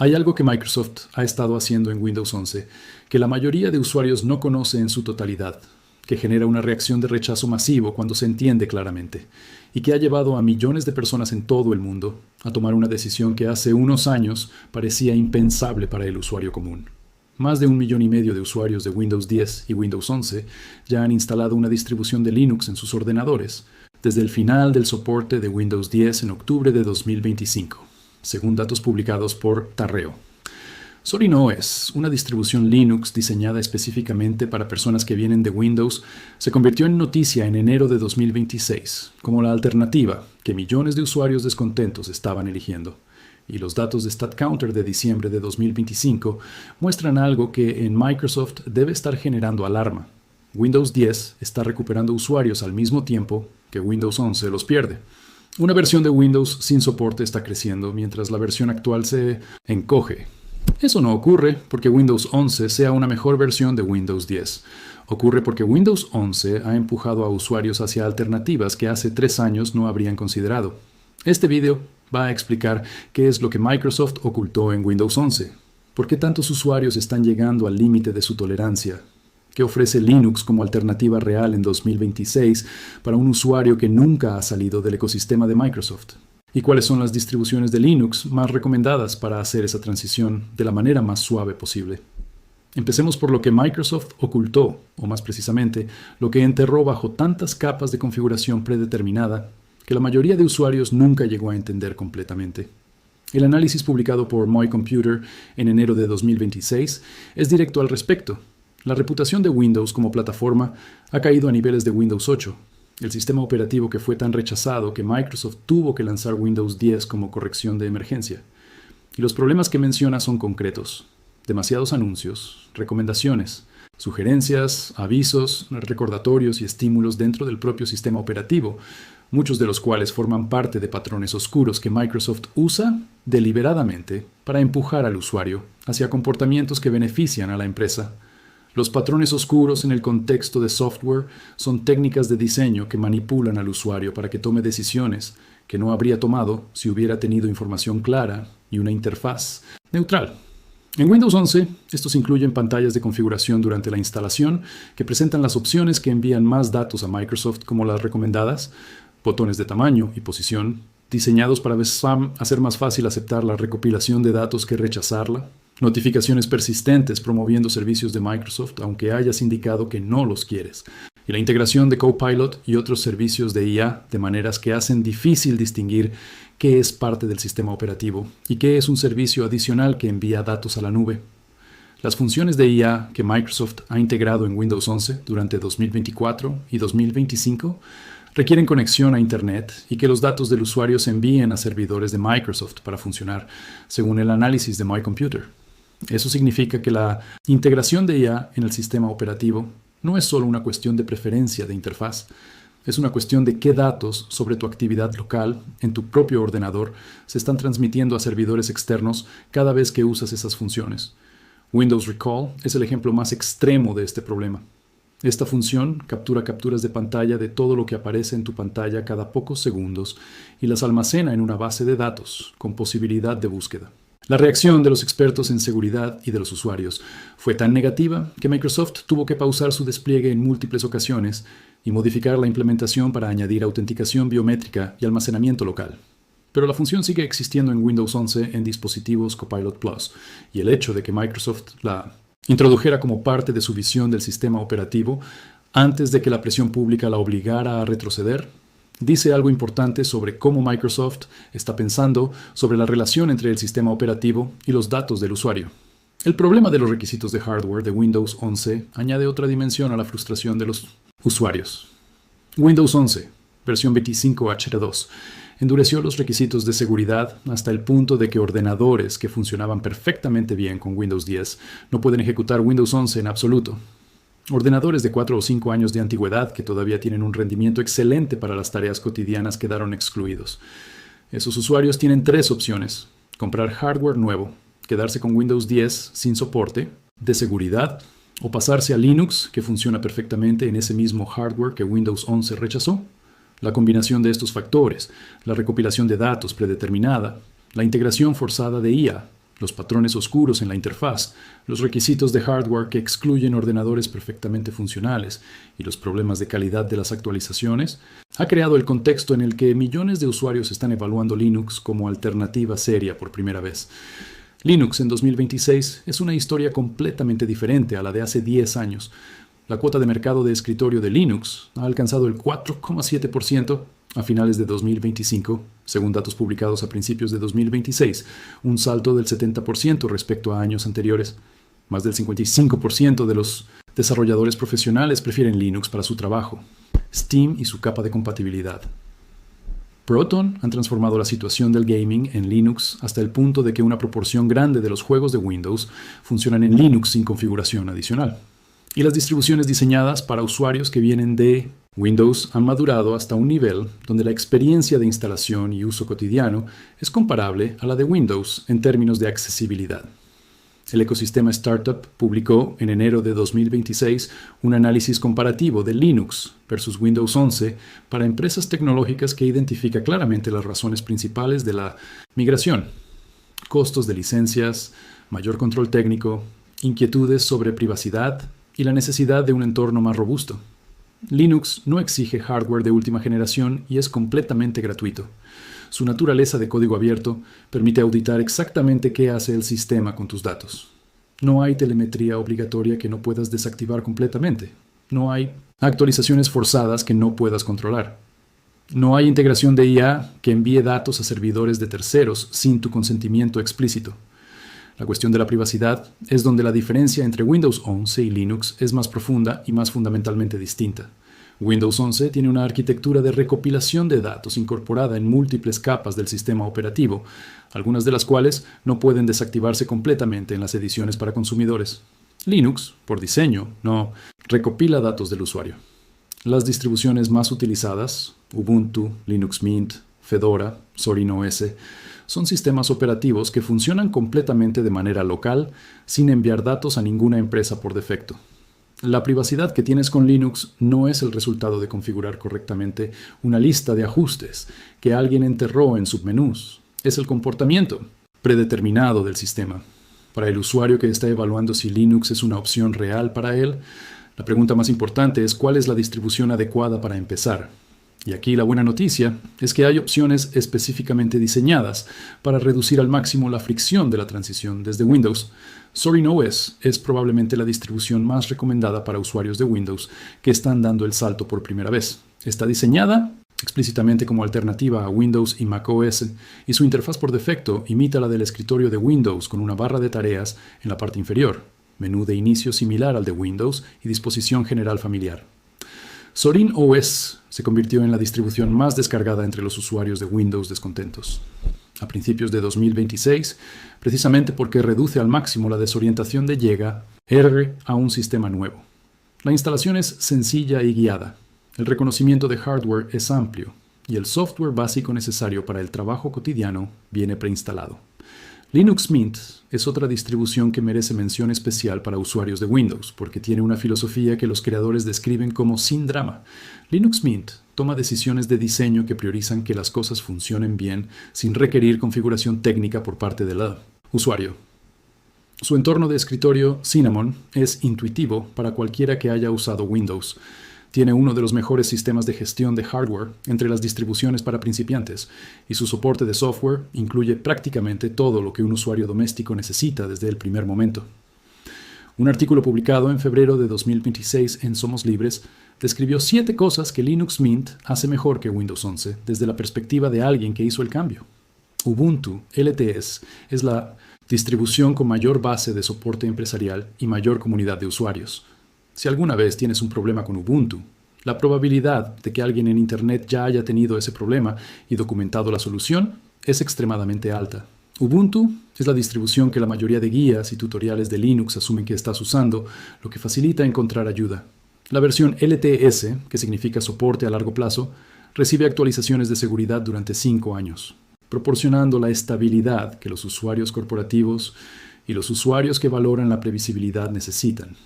Hay algo que Microsoft ha estado haciendo en Windows 11 que la mayoría de usuarios no conoce en su totalidad, que genera una reacción de rechazo masivo cuando se entiende claramente, y que ha llevado a millones de personas en todo el mundo a tomar una decisión que hace unos años parecía impensable para el usuario común. Más de 1,5 millones de usuarios de Windows 10 y Windows 11 ya han instalado una distribución de Linux en sus ordenadores desde el final del soporte de Windows 10 en octubre de 2025, según datos publicados por Tarreo. Zorin OS, una distribución Linux diseñada específicamente para personas que vienen de Windows, se convirtió en noticia en enero de 2026 como la alternativa que millones de usuarios descontentos estaban eligiendo. Y los datos de StatCounter de diciembre de 2025 muestran algo que en Microsoft debe estar generando alarma. Windows 10 está recuperando usuarios al mismo tiempo que Windows 11 los pierde. Una versión de Windows sin soporte está creciendo mientras la versión actual se encoge. Eso no ocurre porque Windows 11 sea una mejor versión de Windows 10. Ocurre porque Windows 11 ha empujado a usuarios hacia alternativas que hace 3 años no habrían considerado. Este video va a explicar qué es lo que Microsoft ocultó en Windows 11, por qué tantos usuarios están llegando al límite de su tolerancia, qué ofrece Linux como alternativa real en 2026 para un usuario que nunca ha salido del ecosistema de Microsoft, y cuáles son las distribuciones de Linux más recomendadas para hacer esa transición de la manera más suave posible. Empecemos por lo que Microsoft ocultó, o más precisamente, lo que enterró bajo tantas capas de configuración predeterminada que la mayoría de usuarios nunca llegó a entender completamente. El análisis publicado por My Computer en enero de 2026 es directo al respecto. La reputación de Windows como plataforma ha caído a niveles de Windows 8, el sistema operativo que fue tan rechazado que Microsoft tuvo que lanzar Windows 10 como corrección de emergencia. Y los problemas que menciona son concretos. Demasiados anuncios, recomendaciones, sugerencias, avisos, recordatorios y estímulos dentro del propio sistema operativo, muchos de los cuales forman parte de patrones oscuros que Microsoft usa deliberadamente para empujar al usuario hacia comportamientos que benefician a la empresa. Los patrones oscuros en el contexto de software son técnicas de diseño que manipulan al usuario para que tome decisiones que no habría tomado si hubiera tenido información clara y una interfaz neutral. En Windows 11, estos incluyen pantallas de configuración durante la instalación que presentan las opciones que envían más datos a Microsoft como las recomendadas, botones de tamaño y posición, diseñados para hacer más fácil aceptar la recopilación de datos que rechazarla, notificaciones persistentes promoviendo servicios de Microsoft aunque hayas indicado que no los quieres, y la integración de Copilot y otros servicios de IA de maneras que hacen difícil distinguir qué es parte del sistema operativo y qué es un servicio adicional que envía datos a la nube. Las funciones de IA que Microsoft ha integrado en Windows 11 durante 2024 y 2025 requieren conexión a Internet y que los datos del usuario se envíen a servidores de Microsoft para funcionar, según el análisis de My Computer. Eso significa que la integración de IA en el sistema operativo no es solo una cuestión de preferencia de interfaz, es una cuestión de qué datos sobre tu actividad local en tu propio ordenador se están transmitiendo a servidores externos cada vez que usas esas funciones. Windows Recall es el ejemplo más extremo de este problema. Esta función captura capturas de pantalla de todo lo que aparece en tu pantalla cada pocos segundos y las almacena en una base de datos con posibilidad de búsqueda. La reacción de los expertos en seguridad y de los usuarios fue tan negativa que Microsoft tuvo que pausar su despliegue en múltiples ocasiones y modificar la implementación para añadir autenticación biométrica y almacenamiento local. Pero la función sigue existiendo en Windows 11 en dispositivos Copilot Plus, y el hecho de que Microsoft la introdujera como parte de su visión del sistema operativo antes de que la presión pública la obligara a retroceder, dice algo importante sobre cómo Microsoft está pensando sobre la relación entre el sistema operativo y los datos del usuario. El problema de los requisitos de hardware de Windows 11 añade otra dimensión a la frustración de los usuarios. Windows 11, versión 25H2, endureció los requisitos de seguridad hasta el punto de que ordenadores que funcionaban perfectamente bien con Windows 10 no pueden ejecutar Windows 11 en absoluto. Ordenadores de 4 o 5 años de antigüedad que todavía tienen un rendimiento excelente para las tareas cotidianas quedaron excluidos. Esos usuarios tienen 3 opciones: comprar hardware nuevo, quedarse con Windows 10 sin soporte, de seguridad, o pasarse a Linux, que funciona perfectamente en ese mismo hardware que Windows 11 rechazó. La combinación de estos factores, la recopilación de datos predeterminada, la integración forzada de IA, los patrones oscuros en la interfaz, los requisitos de hardware que excluyen ordenadores perfectamente funcionales y los problemas de calidad de las actualizaciones, ha creado el contexto en el que millones de usuarios están evaluando Linux como alternativa seria por primera vez. Linux en 2026 es una historia completamente diferente a la de hace 10 años. La cuota de mercado de escritorio de Linux ha alcanzado el 4,7% a finales de 2025, según datos publicados a principios de 2026, un salto del 70% respecto a años anteriores. Más del 55% de los desarrolladores profesionales prefieren Linux para su trabajo, Steam y su capa de compatibilidad. Proton han transformado la situación del gaming en Linux hasta el punto de que una proporción grande de los juegos de Windows funcionan en Linux sin configuración adicional. Y las distribuciones diseñadas para usuarios que vienen de Windows han madurado hasta un nivel donde la experiencia de instalación y uso cotidiano es comparable a la de Windows en términos de accesibilidad. El ecosistema Startup publicó en enero de 2026 un análisis comparativo de Linux versus Windows 11 para empresas tecnológicas que identifica claramente las razones principales de la migración: costos de licencias, mayor control técnico, inquietudes sobre privacidad y la necesidad de un entorno más robusto. Linux no exige hardware de última generación y es completamente gratuito. Su naturaleza de código abierto permite auditar exactamente qué hace el sistema con tus datos. No hay telemetría obligatoria que no puedas desactivar completamente. No hay actualizaciones forzadas que no puedas controlar. No hay integración de IA que envíe datos a servidores de terceros sin tu consentimiento explícito. La cuestión de la privacidad es donde la diferencia entre Windows 11 y Linux es más profunda y más fundamentalmente distinta. Windows 11 tiene una arquitectura de recopilación de datos incorporada en múltiples capas del sistema operativo, algunas de las cuales no pueden desactivarse completamente en las ediciones para consumidores. Linux, por diseño, no recopila datos del usuario. Las distribuciones más utilizadas, Ubuntu, Linux Mint, Fedora, Zorin OS, son sistemas operativos que funcionan completamente de manera local, sin enviar datos a ninguna empresa por defecto. La privacidad que tienes con Linux no es el resultado de configurar correctamente una lista de ajustes que alguien enterró en submenús. Es el comportamiento predeterminado del sistema. Para el usuario que está evaluando si Linux es una opción real para él, la pregunta más importante es cuál es la distribución adecuada para empezar. Y aquí la buena noticia es que hay opciones específicamente diseñadas para reducir al máximo la fricción de la transición desde Windows. Zorin OS es probablemente la distribución más recomendada para usuarios de Windows que están dando el salto por primera vez. Está diseñada explícitamente como alternativa a Windows y macOS, y su interfaz por defecto imita la del escritorio de Windows con una barra de tareas en la parte inferior, menú de inicio similar al de Windows y disposición general familiar. Zorin OS se convirtió en la distribución más descargada entre los usuarios de Windows descontentos a principios de 2026, precisamente porque reduce al máximo la desorientación de llega R a un sistema nuevo. La instalación es sencilla y guiada. El reconocimiento de hardware es amplio y el software básico necesario para el trabajo cotidiano viene preinstalado. Linux Mint es otra distribución que merece mención especial para usuarios de Windows, porque tiene una filosofía que los creadores describen como sin drama. Linux Mint toma decisiones de diseño que priorizan que las cosas funcionen bien sin requerir configuración técnica por parte del usuario. Su entorno de escritorio, Cinnamon, es intuitivo para cualquiera que haya usado Windows. Tiene uno de los mejores sistemas de gestión de hardware entre las distribuciones para principiantes, y su soporte de software incluye prácticamente todo lo que un usuario doméstico necesita desde el primer momento. Un artículo publicado en febrero de 2026 en Somos Libres describió 7 cosas que Linux Mint hace mejor que Windows 11 desde la perspectiva de alguien que hizo el cambio. Ubuntu LTS es la distribución con mayor base de soporte empresarial y mayor comunidad de usuarios. Si alguna vez tienes un problema con Ubuntu, la probabilidad de que alguien en Internet ya haya tenido ese problema y documentado la solución es extremadamente alta. Ubuntu es la distribución que la mayoría de guías y tutoriales de Linux asumen que estás usando, lo que facilita encontrar ayuda. La versión LTS, que significa soporte a largo plazo, recibe actualizaciones de seguridad durante 5 años, proporcionando la estabilidad que los usuarios corporativos y los usuarios que valoran la previsibilidad necesitan.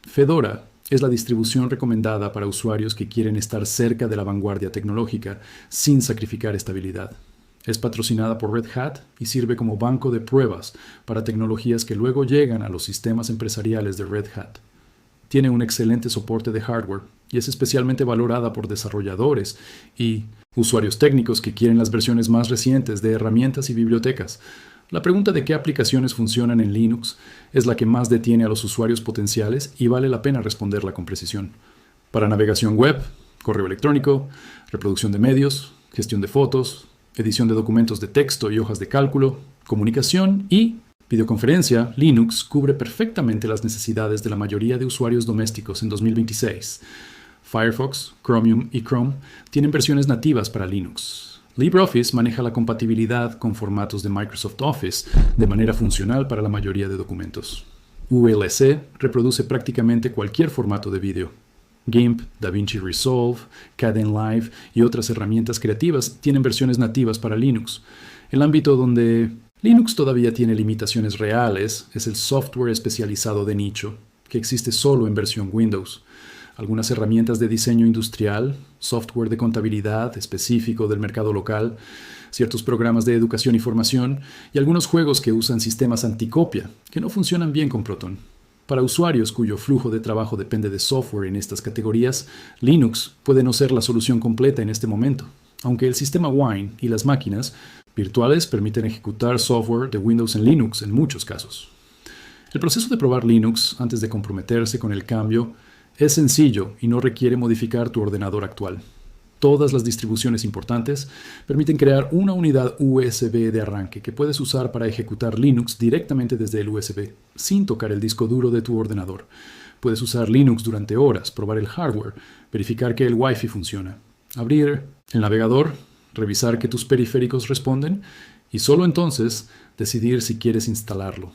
Fedora es la distribución recomendada para usuarios que quieren estar cerca de la vanguardia tecnológica sin sacrificar estabilidad. Es patrocinada por Red Hat y sirve como banco de pruebas para tecnologías que luego llegan a los sistemas empresariales de Red Hat. Tiene un excelente soporte de hardware y es especialmente valorada por desarrolladores y usuarios técnicos que quieren las versiones más recientes de herramientas y bibliotecas. La pregunta de qué aplicaciones funcionan en Linux es la que más detiene a los usuarios potenciales y vale la pena responderla con precisión. Para navegación web, correo electrónico, reproducción de medios, gestión de fotos, edición de documentos de texto y hojas de cálculo, comunicación y videoconferencia, Linux cubre perfectamente las necesidades de la mayoría de usuarios domésticos en 2026. Firefox, Chromium y Chrome tienen versiones nativas para Linux. LibreOffice maneja la compatibilidad con formatos de Microsoft Office de manera funcional para la mayoría de documentos. VLC reproduce prácticamente cualquier formato de vídeo. GIMP, DaVinci Resolve, Kdenlive y otras herramientas creativas tienen versiones nativas para Linux. El ámbito donde Linux todavía tiene limitaciones reales es el software especializado de nicho, que existe solo en versión Windows. Algunas herramientas de diseño industrial, software de contabilidad específico del mercado local, ciertos programas de educación y formación y algunos juegos que usan sistemas anticopia que no funcionan bien con Proton. Para usuarios cuyo flujo de trabajo depende de software en estas categorías, Linux puede no ser la solución completa en este momento, aunque el sistema Wine y las máquinas virtuales permiten ejecutar software de Windows en Linux en muchos casos. El proceso de probar Linux antes de comprometerse con el cambio es sencillo y no requiere modificar tu ordenador actual. Todas las distribuciones importantes permiten crear una unidad USB de arranque que puedes usar para ejecutar Linux directamente desde el USB, sin tocar el disco duro de tu ordenador. Puedes usar Linux durante horas, probar el hardware, verificar que el Wi-Fi funciona, abrir el navegador, revisar que tus periféricos responden y solo entonces decidir si quieres instalarlo.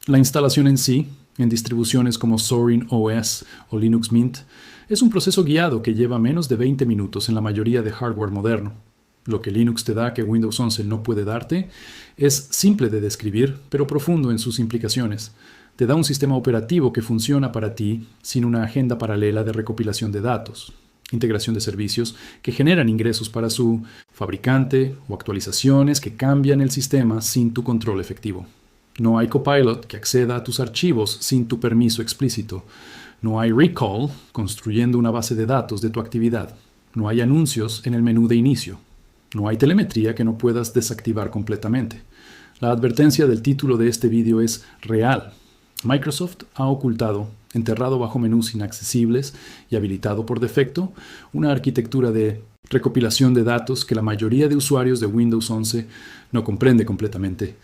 La instalación en sí, en distribuciones como Zorin OS o Linux Mint, es un proceso guiado que lleva menos de 20 minutos en la mayoría de hardware moderno. Lo que Linux te da que Windows 11 no puede darte es simple de describir, pero profundo en sus implicaciones. Te da un sistema operativo que funciona para ti sin una agenda paralela de recopilación de datos, integración de servicios que generan ingresos para su fabricante o actualizaciones que cambian el sistema sin tu control efectivo. No hay copilot que acceda a tus archivos sin tu permiso explícito. No hay recall construyendo una base de datos de tu actividad. No hay anuncios en el menú de inicio. No hay telemetría que no puedas desactivar completamente. La advertencia del título de este vídeo es real. Microsoft ha ocultado, enterrado bajo menús inaccesibles y habilitado por defecto, una arquitectura de recopilación de datos que la mayoría de usuarios de Windows 11 no comprende completamente.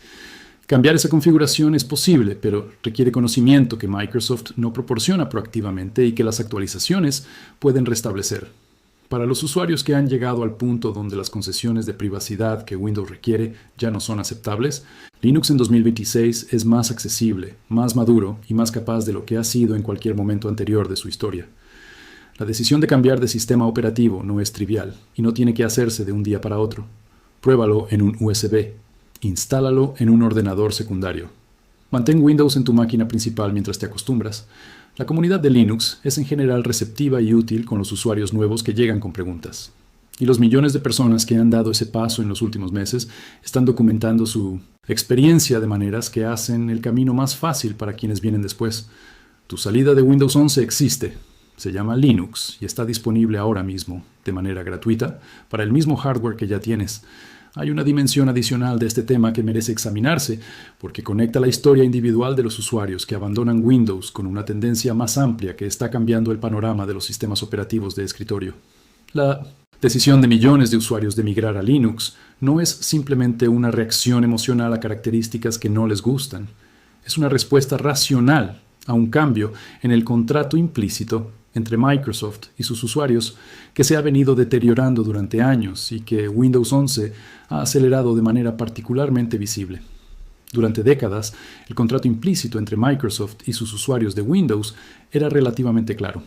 Cambiar esa configuración es posible, pero requiere conocimiento que Microsoft no proporciona proactivamente y que las actualizaciones pueden restablecer. Para los usuarios que han llegado al punto donde las concesiones de privacidad que Windows requiere ya no son aceptables, Linux en 2026 es más accesible, más maduro y más capaz de lo que ha sido en cualquier momento anterior de su historia. La decisión de cambiar de sistema operativo no es trivial y no tiene que hacerse de un día para otro. Pruébalo en un USB. Instálalo en un ordenador secundario. Mantén Windows en tu máquina principal mientras te acostumbras. La comunidad de Linux es en general receptiva y útil con los usuarios nuevos que llegan con preguntas. Y los millones de personas que han dado ese paso en los últimos meses están documentando su experiencia de maneras que hacen el camino más fácil para quienes vienen después. Tu salida de Windows 11 existe. Se llama Linux y está disponible ahora mismo, de manera gratuita, para el mismo hardware que ya tienes. Hay una dimensión adicional de este tema que merece examinarse porque conecta la historia individual de los usuarios que abandonan Windows con una tendencia más amplia que está cambiando el panorama de los sistemas operativos de escritorio. La decisión de millones de usuarios de migrar a Linux no es simplemente una reacción emocional a características que no les gustan. Es una respuesta racional a un cambio en el contrato implícito entre Microsoft y sus usuarios que se ha venido deteriorando durante años y que Windows 11 ha acelerado de manera particularmente visible. Durante décadas, el contrato implícito entre Microsoft y sus usuarios de Windows era relativamente claro.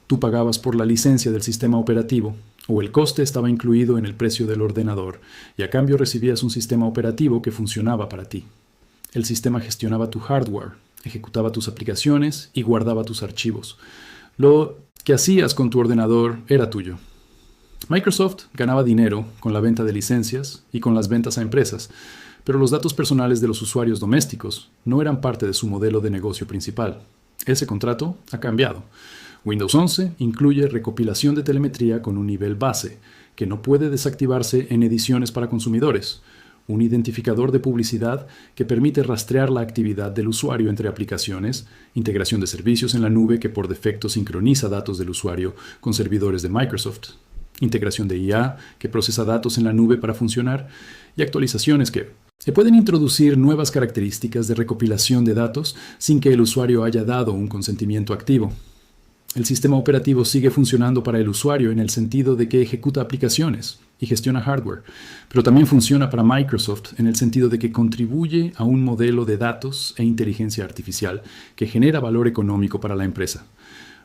Tú pagabas por la licencia del sistema operativo, o el coste estaba incluido en el precio del ordenador, y a cambio recibías un sistema operativo que funcionaba para ti. El sistema gestionaba tu hardware, ejecutaba tus aplicaciones y guardaba tus archivos. Lo que hacías con tu ordenador era tuyo. Microsoft ganaba dinero con la venta de licencias y con las ventas a empresas, pero los datos personales de los usuarios domésticos no eran parte de su modelo de negocio principal. Ese contrato ha cambiado. Windows 11 incluye recopilación de telemetría con un nivel base, que no puede desactivarse en ediciones para consumidores, un identificador de publicidad que permite rastrear la actividad del usuario entre aplicaciones, integración de servicios en la nube que por defecto sincroniza datos del usuario con servidores de Microsoft, integración de IA que procesa datos en la nube para funcionar, y actualizaciones que se pueden introducir nuevas características de recopilación de datos sin que el usuario haya dado un consentimiento activo. El sistema operativo sigue funcionando para el usuario en el sentido de que ejecuta aplicaciones y gestiona hardware, pero también funciona para Microsoft en el sentido de que contribuye a un modelo de datos e inteligencia artificial que genera valor económico para la empresa.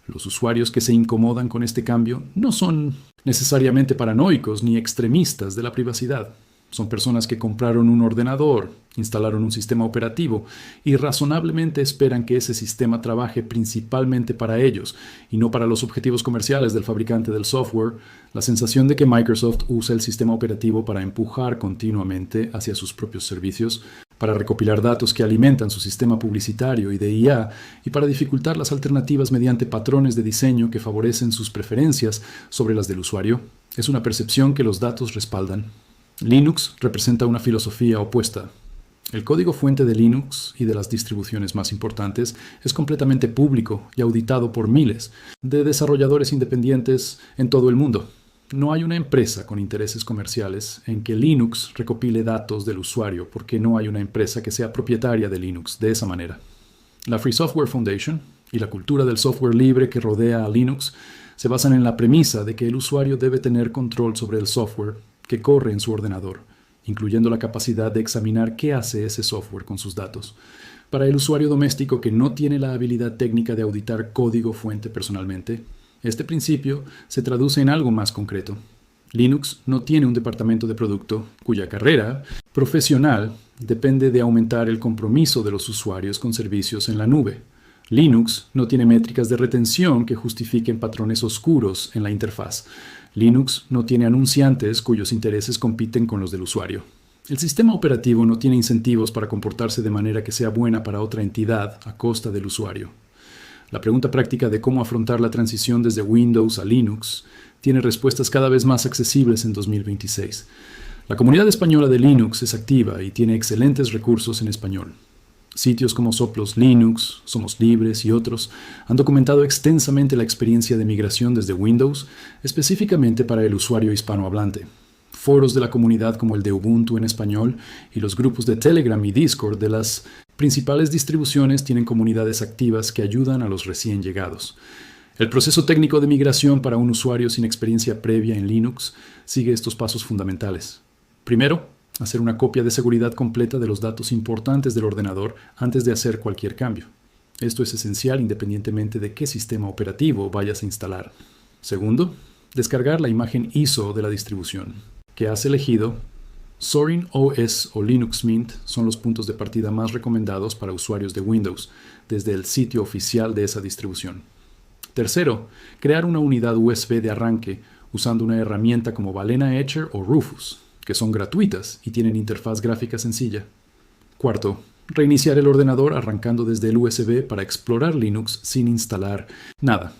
Los usuarios que se incomodan con este cambio no son necesariamente paranoicos ni extremistas de la privacidad. Son personas que compraron un ordenador, instalaron un sistema operativo y razonablemente esperan que ese sistema trabaje principalmente para ellos y no para los objetivos comerciales del fabricante del software. La sensación de que Microsoft usa el sistema operativo para empujar continuamente hacia sus propios servicios, para recopilar datos que alimentan su sistema publicitario y de IA y para dificultar las alternativas mediante patrones de diseño que favorecen sus preferencias sobre las del usuario, es una percepción que los datos respaldan. Linux representa una filosofía opuesta. El código fuente de Linux y de las distribuciones más importantes es completamente público y auditado por miles de desarrolladores independientes en todo el mundo. No hay una empresa con intereses comerciales en que Linux recopile datos del usuario porque no hay una empresa que sea propietaria de Linux de esa manera. La Free Software Foundation y la cultura del software libre que rodea a Linux se basan en la premisa de que el usuario debe tener control sobre el software que corre en su ordenador, incluyendo la capacidad de examinar qué hace ese software con sus datos. Para el usuario doméstico que no tiene la habilidad técnica de auditar código fuente personalmente, este principio se traduce en algo más concreto. Linux no tiene un departamento de producto cuya carrera profesional depende de aumentar el compromiso de los usuarios con servicios en la nube. Linux no tiene métricas de retención que justifiquen patrones oscuros en la interfaz. Linux no tiene anunciantes cuyos intereses compiten con los del usuario. El sistema operativo no tiene incentivos para comportarse de manera que sea buena para otra entidad a costa del usuario. La pregunta práctica de cómo afrontar la transición desde Windows a Linux tiene respuestas cada vez más accesibles en 2026. La comunidad española de Linux es activa y tiene excelentes recursos en español. Sitios como Soplos Linux, Somos Libres y otros han documentado extensamente la experiencia de migración desde Windows, específicamente para el usuario hispanohablante. Foros de la comunidad como el de Ubuntu en español y los grupos de Telegram y Discord de las principales distribuciones tienen comunidades activas que ayudan a los recién llegados. El proceso técnico de migración para un usuario sin experiencia previa en Linux sigue estos pasos fundamentales. Primero, hacer una copia de seguridad completa de los datos importantes del ordenador antes de hacer cualquier cambio. Esto es esencial independientemente de qué sistema operativo vayas a instalar. Segundo, descargar la imagen ISO de la distribución que has elegido. Zorin OS o Linux Mint son los puntos de partida más recomendados para usuarios de Windows desde el sitio oficial de esa distribución. Tercero, crear una unidad USB de arranque usando una herramienta como Balena Etcher o Rufus, que son gratuitas y tienen interfaz gráfica sencilla. Cuarto, reiniciar el ordenador arrancando desde el USB para explorar Linux sin instalar nada.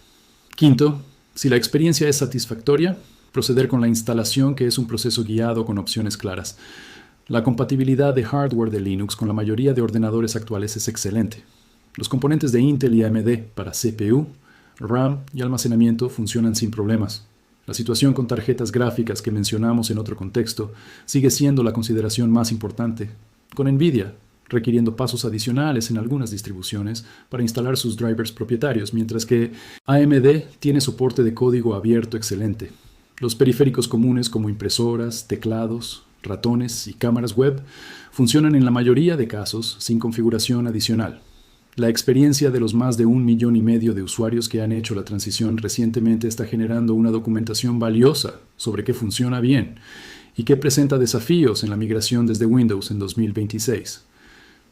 Quinto, si la experiencia es satisfactoria, proceder con la instalación, que es un proceso guiado con opciones claras. La compatibilidad de hardware de Linux con la mayoría de ordenadores actuales es excelente. Los componentes de Intel y AMD para CPU, RAM y almacenamiento funcionan sin problemas. La situación con tarjetas gráficas que mencionamos en otro contexto sigue siendo la consideración más importante, con NVIDIA requiriendo pasos adicionales en algunas distribuciones para instalar sus drivers propietarios, mientras que AMD tiene soporte de código abierto excelente. Los periféricos comunes como impresoras, teclados, ratones y cámaras web funcionan en la mayoría de casos sin configuración adicional. La experiencia de los más de 1,5 millones de usuarios que han hecho la transición recientemente está generando una documentación valiosa sobre qué funciona bien y qué presenta desafíos en la migración desde Windows en 2026.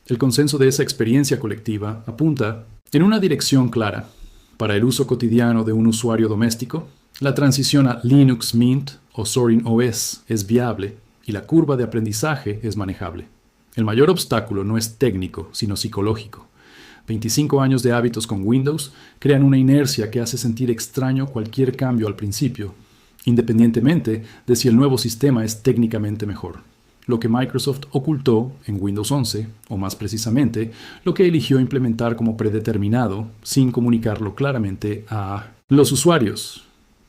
El consenso de esa experiencia colectiva apunta en una dirección clara. Para el uso cotidiano de un usuario doméstico, La transición a Linux Mint o Zorin OS es viable y la curva de aprendizaje es manejable. El mayor obstáculo no es técnico, sino psicológico. 25 años de hábitos con Windows crean una inercia que hace sentir extraño cualquier cambio al principio, independientemente de si el nuevo sistema es técnicamente mejor. Lo que Microsoft ocultó en Windows 11, o más precisamente, lo que eligió implementar como predeterminado sin comunicarlo claramente a los usuarios.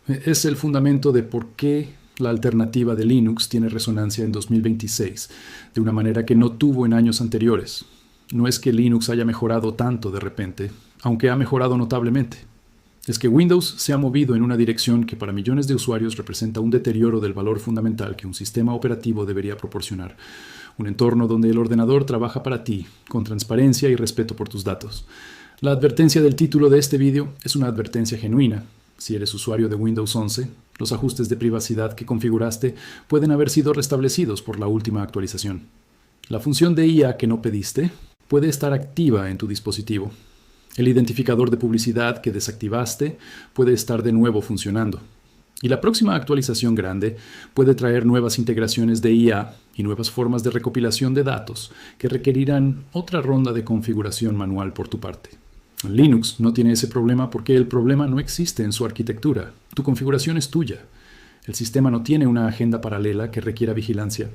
Es el fundamento de por qué la alternativa de Linux tiene resonancia en 2026, de una manera que no tuvo en años anteriores. No es que Linux haya mejorado tanto de repente, aunque ha mejorado notablemente. Es que Windows se ha movido en una dirección que para millones de usuarios representa un deterioro del valor fundamental que un sistema operativo debería proporcionar. Un entorno donde el ordenador trabaja para ti, con transparencia y respeto por tus datos. La advertencia del título de este vídeo es una advertencia genuina. Si eres usuario de Windows 11, los ajustes de privacidad que configuraste pueden haber sido restablecidos por la última actualización. La función de IA que no pediste puede estar activa en tu dispositivo. El identificador de publicidad que desactivaste puede estar de nuevo funcionando. Y la próxima actualización grande puede traer nuevas integraciones de IA y nuevas formas de recopilación de datos que requerirán otra ronda de configuración manual por tu parte. Linux no tiene ese problema porque el problema no existe en su arquitectura. Tu configuración es tuya. El sistema no tiene una agenda paralela que requiera vigilancia.